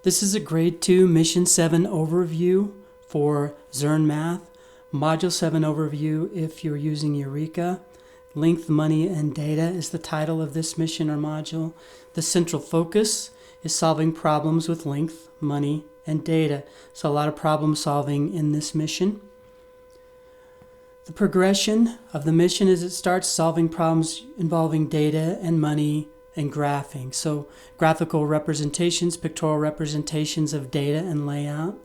This is a Grade 2 Mission 7 overview for Zearn Math. Module 7 overview if you're using Eureka. Length, Money, and Data is the title of this mission or module. The central focus is solving problems with length, money, and data. So a lot of problem solving in this mission. The progression of the mission is it starts solving problems involving data and money and graphing. So graphical representations, pictorial representations of data and layout,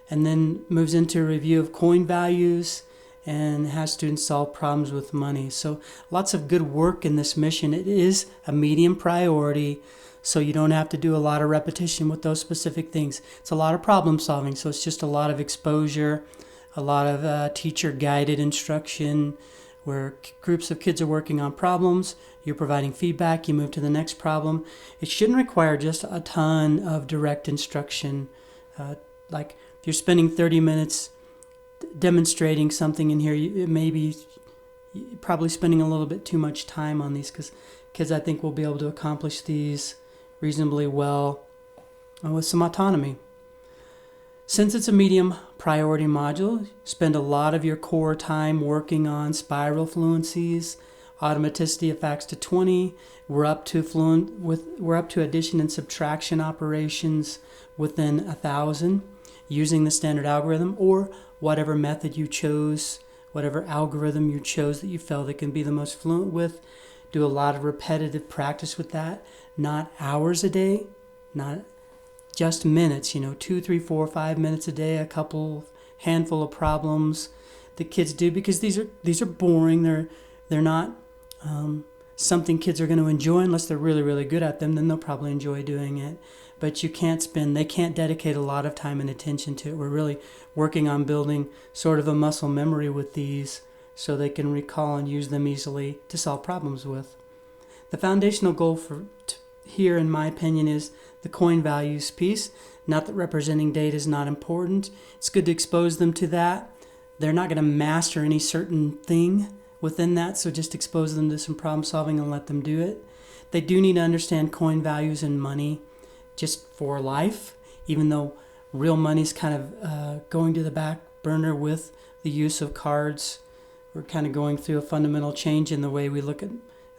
and then moves into a review of coin values and has students solve problems with money. So lots of good work in this mission. It is a medium priority, so you don't have to do a lot of repetition with those specific things. It's a lot of problem solving, so it's just a lot of exposure, a lot of teacher-guided instruction where groups of kids are working on problems. You're providing feedback, you move to the next problem. It shouldn't require just a ton of direct instruction. Like if you're spending 30 minutes demonstrating something in here, it may be probably spending a little bit too much time on these because kids, I think, will be able to accomplish these reasonably well with some autonomy. Since it's a medium priority module, spend a lot of your core time working on spiral fluencies, automaticity of facts to 20. We're up to addition and subtraction operations within 1,000 using the standard algorithm or whatever method you chose, whatever algorithm you chose that you felt that can be the most fluent with. Do a lot of repetitive practice with that, not hours a day, not just minutes, 2, 3, 4, 5 minutes a day, a handful of problems the kids do, because these are boring. They're not something kids are going to enjoy unless they're really, really good at them. Then they'll probably enjoy doing it. But they can't dedicate a lot of time and attention to it. We're really working on building sort of a muscle memory with these so they can recall and use them easily to solve problems with. The foundational goal here, in my opinion, is the coin values piece. Not that representing data is not important. It's good to expose them to that. They're not going to master any certain thing within that, so just expose them to some problem solving and let them do it. They do need to understand coin values and money just for life, even though real money is kind of going to the back burner with the use of cards. We're kind of going through a fundamental change in the way we look at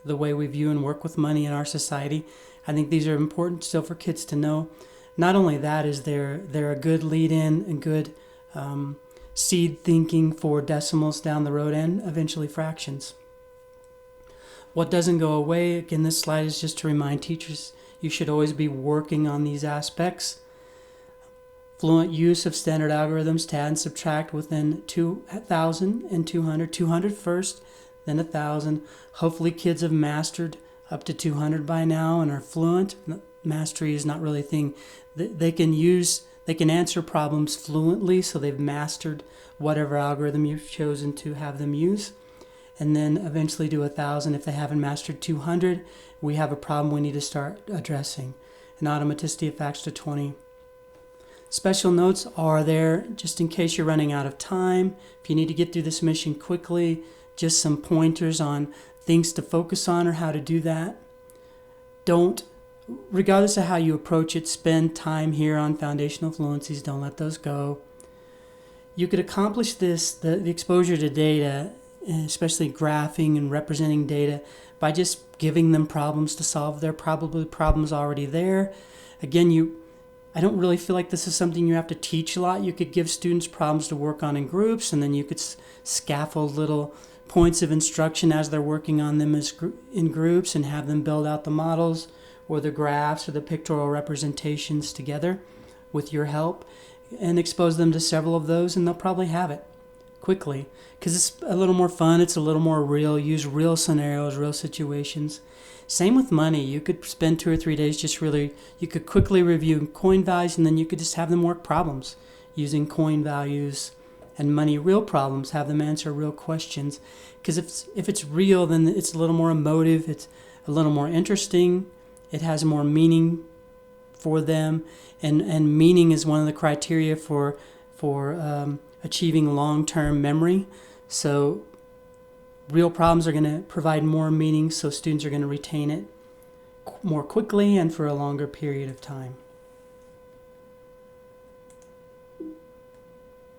the way we view and work with money in our society. I think these are important still for kids to know. Not only that, is they're a good lead-in and good seed thinking for decimals down the road and eventually fractions. What doesn't go away, again, this slide is just to remind teachers you should always be working on these aspects. Fluent use of standard algorithms to add and subtract within 2,000 and 200. 200 first, then 1,000. Hopefully kids have mastered up to 200 by now and are fluent. Mastery is not really a thing. They can answer problems fluently, so they've mastered whatever algorithm you've chosen to have them use. And then eventually do 1,000. If they haven't mastered 200, we have a problem we need to start addressing. An automaticity of facts to 20. Special notes are there just in case you're running out of time. If you need to get through this mission quickly, just some pointers on things to focus on or how to do that. Regardless of how you approach it, spend time here on foundational fluencies. Don't let those go. You could accomplish this, the exposure to data, especially graphing and representing data, by just giving them problems to solve. There are probably problems already there. Again, I don't really feel like this is something you have to teach a lot. You could give students problems to work on in groups, and then you could scaffold little points of instruction as they're working on them in groups and have them build out the models or the graphs or the pictorial representations together with your help and expose them to several of those, and they'll probably have it quickly because it's a little more fun, it's a little more real, use real scenarios, real situations. Same with money. You could spend 2 or 3 days you could quickly review coin values, and then you could just have them work problems using coin values and money, real problems, have them answer real questions. Because if it's real, then it's a little more emotive, it's a little more interesting, it has more meaning for them, and meaning is one of the criteria for achieving long-term memory. So real problems are going to provide more meaning, so students are going to retain it more quickly and for a longer period of time.